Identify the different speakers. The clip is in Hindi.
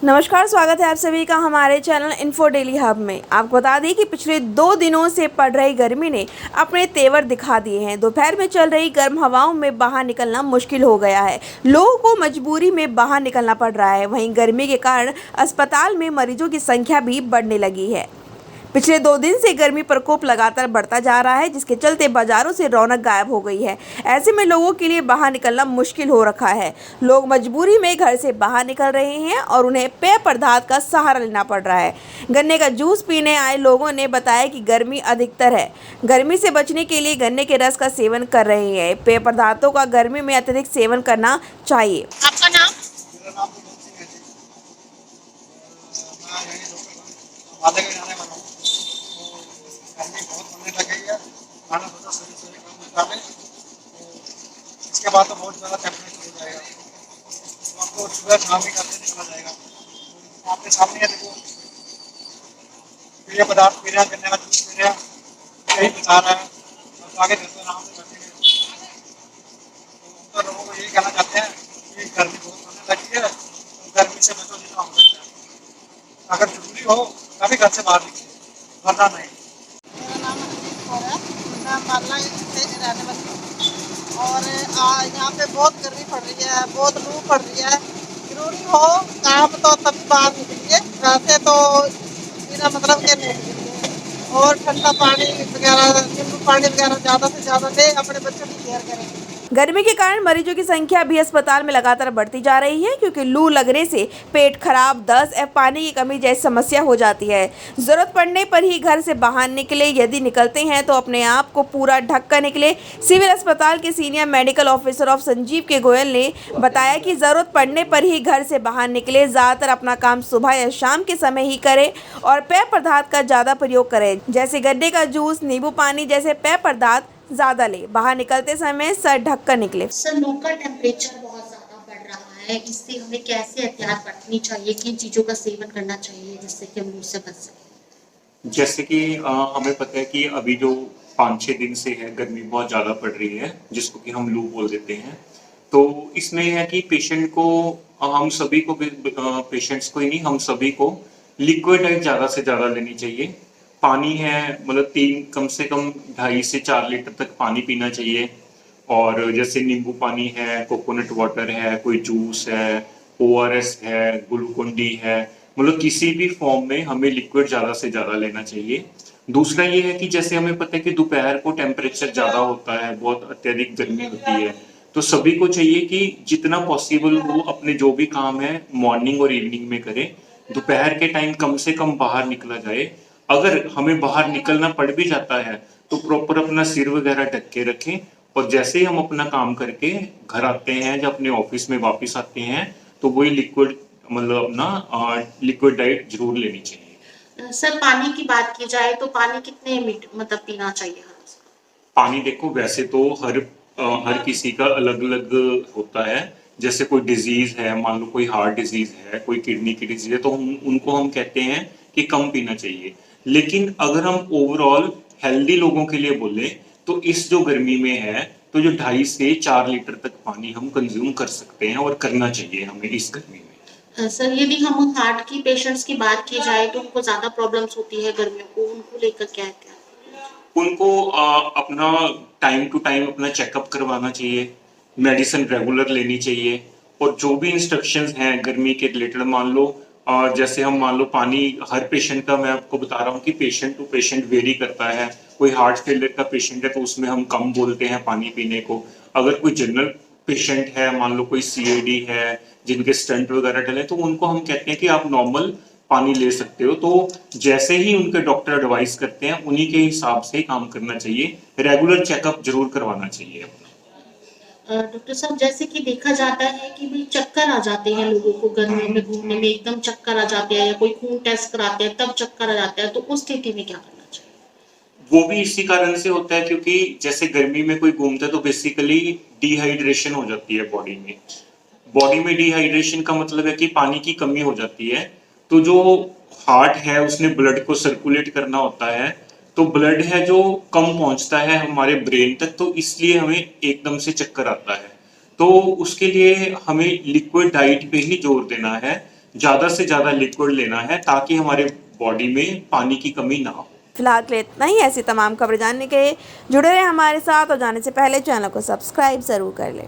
Speaker 1: नमस्कार, स्वागत है आप सभी का हमारे चैनल इन्फो डेली हब में। आपको बता दें कि पिछले 2 दिनों से पड़ रही गर्मी ने अपने तेवर दिखा दिए हैं। दोपहर में चल रही गर्म हवाओं में बाहर निकलना मुश्किल हो गया है। लोगों को मजबूरी में बाहर निकलना पड़ रहा है। वहीं गर्मी के कारण अस्पताल में मरीजों की संख्या भी बढ़ने लगी है। पिछले 2 दिन से गर्मी प्रकोप लगातार बढ़ता जा रहा है, जिसके चलते बाजारों से रौनक गायब हो गई है। ऐसे में लोगों के लिए बाहर निकलना मुश्किल हो रखा है। लोग मजबूरी में घर से बाहर निकल रहे हैं और उन्हें पेय पदार्थ का सहारा लेना पड़ रहा है। गन्ने का जूस पीने आए लोगों ने बताया कि गर्मी अधिकतर है। गर्मी से बचने के लिए गन्ने के रस का सेवन कर रहे हैं। पेय पदार्थों का गर्मी में अत्यधिक सेवन करना चाहिए।
Speaker 2: आपका नाम?
Speaker 3: मेरा नाम तो सिंह है जी। मैं यही लोकल वाले का जाने वाला हूँ। तो गर्मी बहुत बढ़ने लग गई है। खाना सोचा सवेरे काम निकाले तो इसके बाद तो बहुत ज़्यादा टेम्परेचर हो जाएगा। तो आपको सुबह शाम ही करते निकला जाएगा। तो आपके सामने है, देखो पेय पदार्थ पी रहे हैं, गन्ने का जूस पी रहे हैं, यही बता रहा है। और आगे चलते आराम से बैठेंगे। तो लोगों को यही कहना चाहते हैं कि गर्मी बहुत बढ़ने लगी है, तो गर्मी से बचो जितना हो सकता है। अगर जरूरी हो तभी घर से बाहर निकले, वरना नहीं।
Speaker 2: मेरा नाम अनिल कौर है। मैं मालना से रहने वाली हूँ और यहाँ पे बहुत गर्मी पड़ रही है, बहुत लू पड़ रही है। जरूरी हो काम तो तभी बाहर निकलिए, वैसे तो बिना मतलब के नहीं निकलिए। और ठंडा पानी वगैरह, नींबू पानी वगैरह ज़्यादा से ज़्यादा दें, अपने बच्चों की केयर करें।
Speaker 1: गर्मी के कारण मरीजों की संख्या भी अस्पताल में लगातार बढ़ती जा रही है, क्योंकि लू लगने से पेट खराब, दस्त या पानी की कमी जैसी समस्या हो जाती है। जरूरत पड़ने पर ही घर से बाहर निकले। यदि निकलते हैं तो अपने आप को पूरा ढक कर निकले। सिविल अस्पताल के senior medical officer of Sanjeev के गोयल ने बताया कि जरूरत पड़ने पर ही घर से बाहर निकले। ज़्यादातर अपना काम सुबह या शाम के समय ही करें और पेय पदार्थ का ज़्यादा प्रयोग करें, जैसे गन्ने का जूस, नींबू पानी जैसे पेय पदार्थ ज्यादा ले। बाहर निकलते समय सर ढक कर निकले।
Speaker 4: सर, लू का टेम्परेचर बहुत ज़्यादा बढ़ रहा है, इससे हमें कैसे एहतियात बरतनी चाहिए, किन चीज़ों का सेवन करना चाहिए जिससे कि हम लू से बच सकें?
Speaker 5: जैसे कि हमें पता है कि अभी जो 5-6 दिन से है गर्मी बहुत ज़्यादा पड़ रही है, जिसको कि हम लू बोल देते हैं। तो इसमें है कि पेशेंट को हम सभी को पेशेंट्स को ही नहीं, हम सभी को लिक्विड डाइट ज़्यादा से ज़्यादा लेनी चाहिए। पानी है, मतलब कम से कम 2.5 से 4 लीटर तक पानी पीना चाहिए। और जैसे नींबू पानी है, कोकोनट वाटर है, कोई जूस है, ओआरएस है, ग्लूकोन डी है, मतलब किसी भी फॉर्म में हमें लिक्विड ज़्यादा से ज़्यादा लेना चाहिए। दूसरा ये है कि जैसे हमें पता है कि दोपहर को टेम्परेचर ज़्यादा होता है, बहुत अत्यधिक गर्मी होती है, तो सभी को चाहिए कि जितना पॉसिबल हो अपने जो भी काम है मॉर्निंग और इवनिंग में करें। दोपहर के टाइम कम से कम बाहर निकला जाए। अगर हमें बाहर निकलना पड़ भी जाता है तो प्रॉपर अपना सिर वगैरह ढक के रखें। और जैसे ही हम अपना काम करके घर आते हैं या अपने ऑफिस में वापस आते हैं तो वही लिक्विड, मतलब अपना लिक्विड डाइट जरूर लेनी चाहिए।
Speaker 4: सर, पानी की बात की जाए तो पानी कितने मतलब पीना चाहिए हर रोज?
Speaker 5: पानी देखो, वैसे तो हर किसी का अलग अलग होता है। जैसे कोई डिजीज है, मान लो कोई हार्ट डिजीज है, कोई किडनी की डिजीज है, तो उनको हम कहते हैं कि कम पीना चाहिए। लेकिन अगर हम ओवरऑल हेल्दी लोगों के लिए बोले तो इस जो गर्मी में है तो जो 2.5 से 4 लीटर तक पानी हम कंज्यूम कर सकते हैं और करना चाहिए हमें इस गर्मी में।
Speaker 4: सर, यदि हम हार्ट की पेशेंट्स की बात की जाए तो उनको ज़्यादा प्रॉब्लम्स होती है गर्मियों को, उनको लेकर क्या एहतियात?
Speaker 5: उनको अपना टाइम टू टाइम अपना चेकअप करवाना चाहिए, मेडिसिन रेगुलर लेनी चाहिए। और जो भी इंस्ट्रक्शंस हैं गर्मी के रिलेटेड, मान लो जैसे हम मान लो पानी, हर पेशेंट का मैं आपको बता रहा हूँ कि पेशेंट टू पेशेंट वेरी करता है। कोई हार्ट फेलियर का पेशेंट है तो उसमें हम कम बोलते हैं पानी पीने को। अगर कोई जनरल पेशेंट है, मान लो कोई सीएडी है जिनके स्टंट वगैरह डले, तो उनको हम कहते हैं कि आप नॉर्मल पानी ले सकते हो। तो जैसे ही उनके डॉक्टर एडवाइस करते हैं उन्हीं के हिसाब से काम करना चाहिए। रेगुलर चेकअप जरूर करवाना चाहिए अपना।
Speaker 4: डॉक्टर साहब, जैसे कि देखा जाता है कि भाई चक्कर आ जाते हैं लोगों को गर्मियों में, घूमने में एकदम चक्कर आ जाते हैं, या कोई खून टेस्ट कराते हैं तब चक्कर आ जाता है, तो उस स्थिति में क्या करना चाहिए?
Speaker 5: वो भी इसी कारण से होता है क्योंकि जैसे गर्मी में कोई घूमता है तो बेसिकली डिहाइड्रेशन हो जाती है बॉडी में। बॉडी में डिहाइड्रेशन का मतलब है कि पानी की कमी हो जाती है। तो जो हार्ट है उसने ब्लड को सर्कुलेट करना होता है, तो ब्लड है जो कम पहुंचता है हमारे ब्रेन तक, तो इसलिए हमें एकदम से चक्कर आता है। तो उसके लिए हमें लिक्विड डाइट पे ही जोर देना है। ज़्यादा से ज़्यादा लिक्विड लेना है ताकि हमारे बॉडी में पानी की कमी ना हो।
Speaker 1: फिलहाल के लिए इतना ही। ऐसी तमाम खबरें जानने के लिए जुड़े रहे हमारे साथ और जाने से पहले चैनल को सब्सक्राइब ज़रूर कर लें।